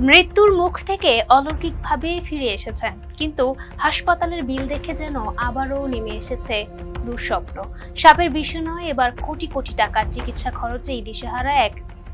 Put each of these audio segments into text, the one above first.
মৃত্যুর মুখ থেকে অলৌকিকভাবে ফিরে এসেছেন, কিন্তু হাসপাতালের বিল দেখে যেন আবারও নেমে এসেছে দুঃস্বপ্ন। সাপের বিষয় নয়, এবার কোটি কোটি টাকার চিকিৎসা খরচেই দিশেহারা এক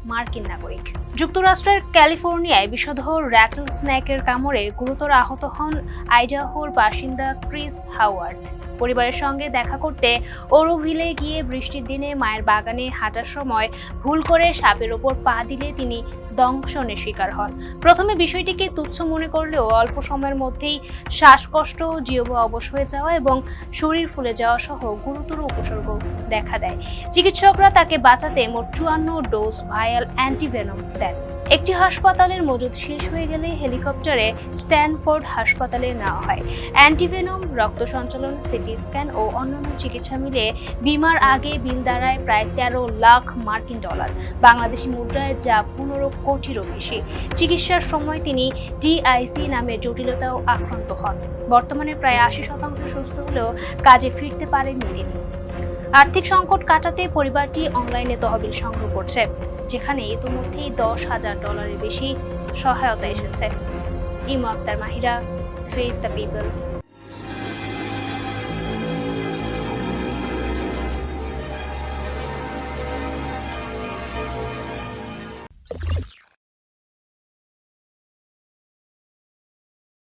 মার্কিন নাগরিক। যুক্তরাষ্ট্রের ক্যালিফোর্নিয়ায় বিষধর র্যাটল স্নেকের কামড়ে গুরুতর আহত হন আইডাহোর বাসিন্দা ক্রিস হাওয়ার্ড। পরিবারের সঙ্গে দেখা করতে ওরোভিলে গিয়ে বৃষ্টির দিনে মায়ের বাগানে হাঁটার সময় ভুল করে সাপের ওপর পা দিলে তিনি দংশনের শিকার হন। প্রথমে বিষয়টিকে তুচ্ছ মনে করলেও অল্প সময়ের মধ্যেই শ্বাসকষ্ট, জিহ্বা অবশ হয়ে যাওয়া এবং শরীর ফুলে যাওয়া সহ গুরুতর উপসর্গ দেখা দেয়। চিকিৎসকরা তাকে বাঁচাতে মোট 54 ডোজ ভায়াল অ্যান্টিভেনম দেন। একটি হাসপাতালের মজুদ শেষ হয়ে গেলে হেলিকপ্টারে স্ট্যানফোর্ড হাসপাতালে নেওয়া হয়। অ্যান্টিভেনম, রক্ত সঞ্চালন, সিটি স্ক্যান ও অন্যান্য চিকিৎসা মিলিয়ে বিমার আগে বিল দাঁড়ায় প্রায় 13 লাখ মার্কিন ডলার, বাংলাদেশি মুদ্রায় যা 15 কোটিরও বেশি। চিকিৎসার সময় তিনি ডিআইসি নামের জটিলতাও আক্রান্ত হন। বর্তমানে প্রায় 80% সুস্থ হলেও কাজে ফিরতে পারেননি তিনি। আর্থিক সংকট কাটাতে পরিবারটি অনলাইনে তহবিল সংগ্রহ করছে, যেখানে ইতিমধ্যেই $10,000 বেশি সহায়তা এসেছে। Ima Akhtar Mahira, face the people.